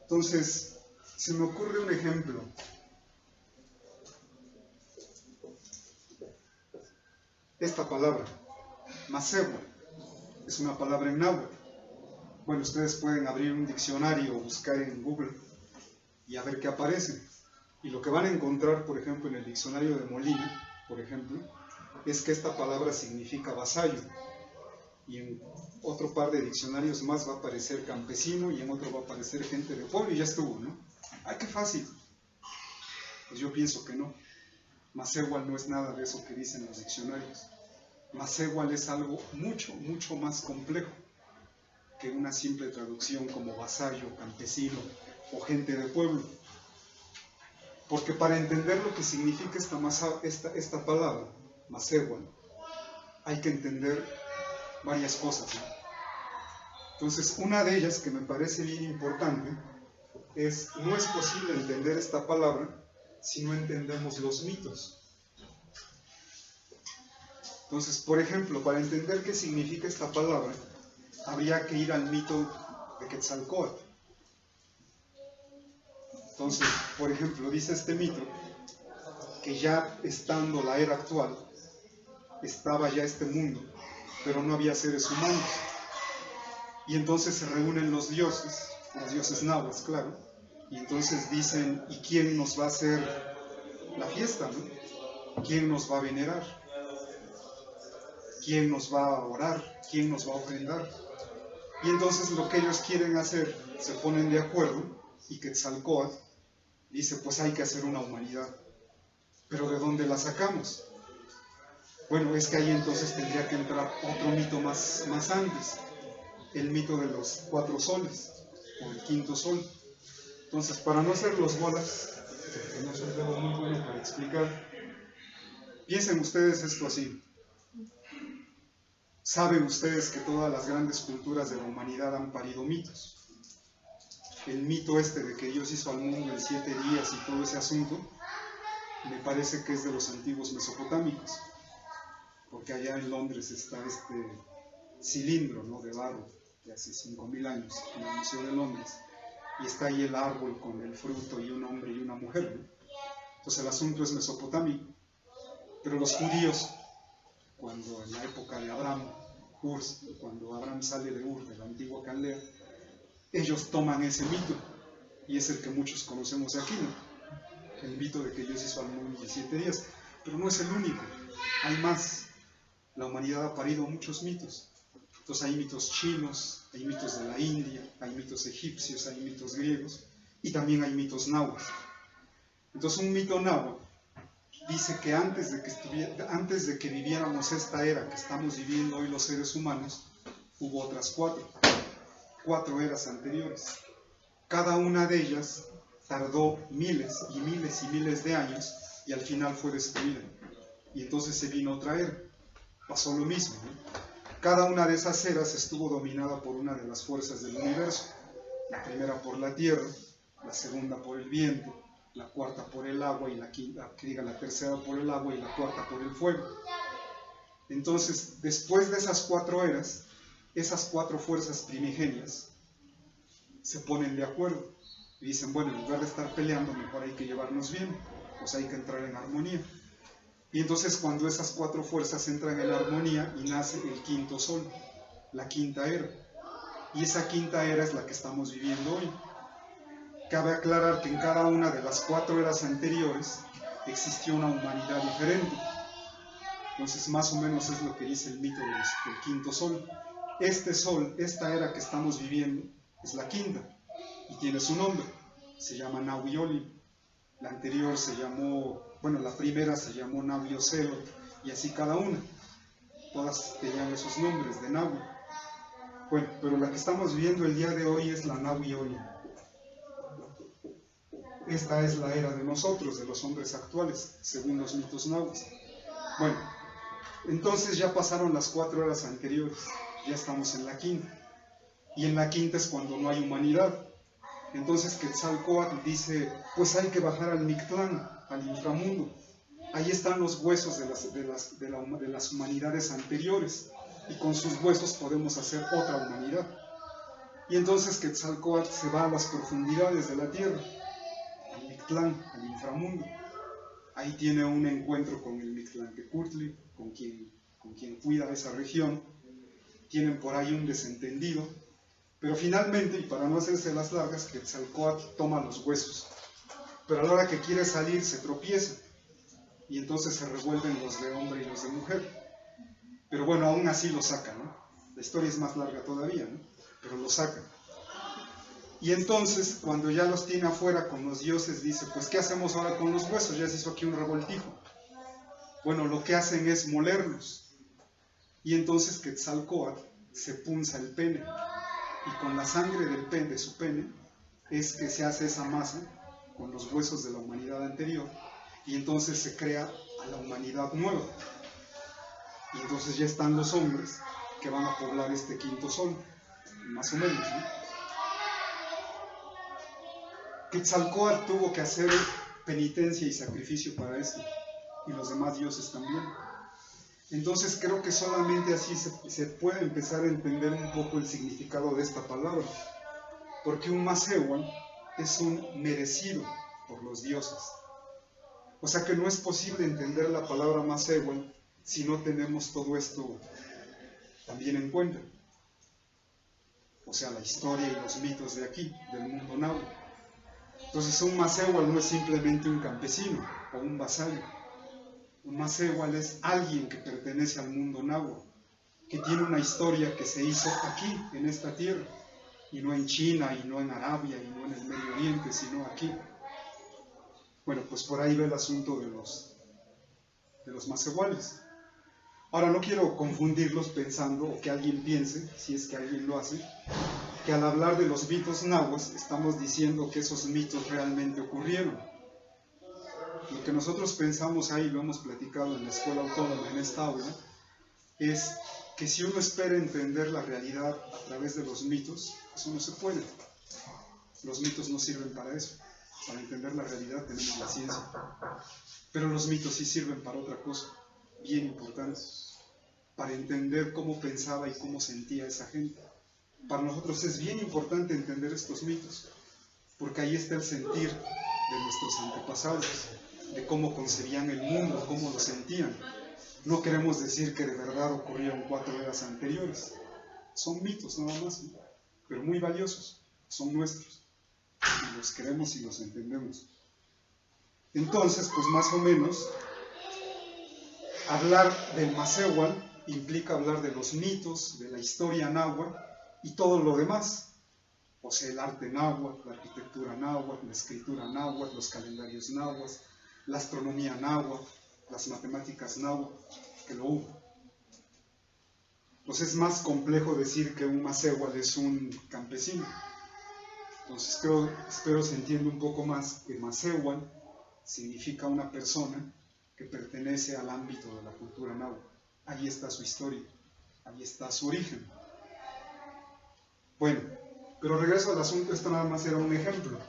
Entonces, se me ocurre un ejemplo. Esta palabra, Masewa, es una palabra en náhuatl. Bueno, ustedes pueden abrir un diccionario o buscar en Google y a ver qué aparece. Y lo que van a encontrar, por ejemplo, en el diccionario de Molina, por ejemplo, es que esta palabra significa vasallo. Y en otro par de diccionarios más va a aparecer campesino y en otro va a aparecer gente de pueblo y ya estuvo, ¿no? ¡Ay, qué fácil! Pues yo pienso que no. Masehual no es nada de eso que dicen los diccionarios. Masehual es algo mucho, mucho más complejo que una simple traducción como vasallo, campesino o gente de pueblo. Porque para entender lo que significa esta palabra, Masehual, hay que entender varias cosas, ¿no? Entonces, una de ellas que me parece bien importante es, no es posible entender esta palabra si no entendemos los mitos. Entonces, por ejemplo, para entender qué significa esta palabra, habría que ir al mito de Quetzalcóatl. Entonces, por ejemplo, dice este mito que ya estando la era actual, estaba ya este mundo, pero no había seres humanos. Y entonces se reúnen los dioses nahuas, claro, y entonces dicen, ¿y quién nos va a hacer la fiesta, no? ¿Quién nos va a venerar? ¿Quién nos va a orar? ¿Quién nos va a ofrendar? Y entonces lo que ellos quieren hacer, se ponen de acuerdo, y Quetzalcóatl dice, pues hay que hacer una humanidad. ¿Pero de dónde la sacamos? Bueno, es que ahí entonces tendría que entrar otro mito más antes, el mito de los 4 soles, o el 5.º sol. Entonces, para no hacer los bolas, que no soy algo muy bueno para explicar, piensen ustedes esto así. Saben ustedes que todas las grandes culturas de la humanidad han parido mitos. El mito este de que Dios hizo al mundo en 7 días y todo ese asunto, me parece que es de los antiguos mesopotámicos, porque allá en Londres está este cilindro, ¿no?, de barro de hace 5.000 años en el Museo de Londres, y está ahí el árbol con el fruto y un hombre y una mujer, ¿no? Entonces el asunto es mesopotámico. Pero los judíos, cuando en la época de Abraham, cuando Abraham sale de Ur, de la antigua Caldea, ellos toman ese mito, y es el que muchos conocemos aquí, ¿no? El mito de que Dios hizo al mundo en 7 días, pero no es el único, hay más. La humanidad ha parido muchos mitos. Entonces hay mitos chinos, hay mitos de la India, hay mitos egipcios, hay mitos griegos, y también hay mitos náhuatl. Entonces un mito náhuatl dice que antes de que viviéramos esta era que estamos viviendo hoy los seres humanos, hubo otras 4 eras anteriores. Cada una de ellas tardó miles y miles y miles de años y al final fue destruida. Y entonces se vino otra era. Pasó lo mismo, ¿no? Cada una de esas eras estuvo dominada por una de las fuerzas del universo. La primera por la tierra, la segunda por el viento, la cuarta por el agua y la tercera por el agua y la cuarta por el fuego. Entonces, después de esas 4 eras, esas 4 fuerzas primigenias se ponen de acuerdo y dicen, bueno, en lugar de estar peleando, mejor hay que llevarnos bien, pues hay que entrar en armonía. Y entonces cuando esas 4 fuerzas entran en armonía y nace el 5.º sol, la 5.ª era. Y esa 5.ª era es la que estamos viviendo hoy. Cabe aclarar que en cada una de las 4 eras anteriores existió una humanidad diferente. Entonces más o menos es lo que dice el mito del 5.º sol. Este sol, esta era que estamos viviendo, es la 5.ª y tiene su nombre, se llama Nahui-Olin. La anterior se llamó, bueno, la primera se llamó Nahui-Ocelot, y así cada una. Todas tenían esos nombres de Nahui. Bueno, pero la que estamos viviendo el día de hoy es la Nahui-Olin. Esta es la era de nosotros, de los hombres actuales, según los mitos náhuatl. Bueno, entonces ya pasaron las 4 eras anteriores, ya estamos en la 5.ª. Y en la 5.ª es cuando no hay humanidad. Entonces Quetzalcóatl dice, pues hay que bajar al Mictlán, al inframundo. Ahí están los huesos de las humanidades anteriores, y con sus huesos podemos hacer otra humanidad. Y entonces Quetzalcóatl se va a las profundidades de la tierra, al Mictlán, al inframundo. Ahí tiene un encuentro con el Mictlantecuhtli, con quien cuida esa región. Tienen por ahí un desentendido, pero finalmente, y para no hacerse las largas, Quetzalcóatl toma los huesos. Pero a la hora que quiere salir se tropieza, y entonces se revuelven los de hombre y los de mujer. Pero bueno, aún así lo saca, ¿no? La historia es más larga todavía, ¿no? Pero lo saca. Y entonces, cuando ya los tiene afuera con los dioses, dice, pues ¿qué hacemos ahora con los huesos? Ya se hizo aquí un revoltijo. Bueno, lo que hacen es molerlos. Y entonces Quetzalcóatl se punza el pene. Y con la sangre del pene, de su pene, es que se hace esa masa con los huesos de la humanidad anterior. Y entonces se crea a la humanidad nueva. Y entonces ya están los hombres que van a poblar este quinto sol, más o menos, ¿no? Quetzalcóatl tuvo que hacer penitencia y sacrificio para esto, y los demás dioses también. Entonces creo que solamente así se puede empezar a entender un poco el significado de esta palabra, porque un Masehual es un merecido por los dioses. O sea que no es posible entender la palabra Masehual si no tenemos todo esto también en cuenta. O sea, la historia y los mitos de aquí, del mundo náhuatl. Entonces un Masehual no es simplemente un campesino o un vasallo. Un Masehual es alguien que pertenece al mundo náhuatl, que tiene una historia que se hizo aquí, en esta tierra, y no en China, y no en Arabia, y no en el Medio Oriente, sino aquí. Bueno, pues por ahí va el asunto de los Masehuales. Ahora no quiero confundirlos pensando, o que alguien piense, si es que alguien lo hace, que al hablar de los mitos nahuas estamos diciendo que esos mitos realmente ocurrieron. Lo que nosotros pensamos ahí, lo hemos platicado en la escuela autónoma, en esta aula, es que si uno espera entender la realidad a través de los mitos, eso no se puede. Los mitos no sirven para eso. Para entender la realidad tenemos la ciencia. Pero los mitos sí sirven para otra cosa, bien importante, para entender cómo pensaba y cómo sentía esa gente. Para nosotros es bien importante entender estos mitos, porque ahí está el sentir de nuestros antepasados, de cómo concebían el mundo, cómo lo sentían. No queremos decir que de verdad ocurrieron 4 eras anteriores. Son mitos nada más, ¿no? Pero muy valiosos, son nuestros. Y los queremos y los entendemos. Entonces, pues más o menos, hablar del Masehual implica hablar de los mitos, de la historia náhuatl y todo lo demás. O sea, el arte náhuatl, la arquitectura náhuatl, la escritura náhuatl, los calendarios náhuatl, la astronomía náhuatl, las matemáticas náhuatl, que lo hubo. Entonces es más complejo decir que un Masehual es un campesino. Entonces espero se entienda un poco más que Masehual significa una persona que pertenece al ámbito de la cultura náhuatl. Ahí está su historia, ahí está su origen. Bueno, pero regreso al asunto, esto nada más era un ejemplo.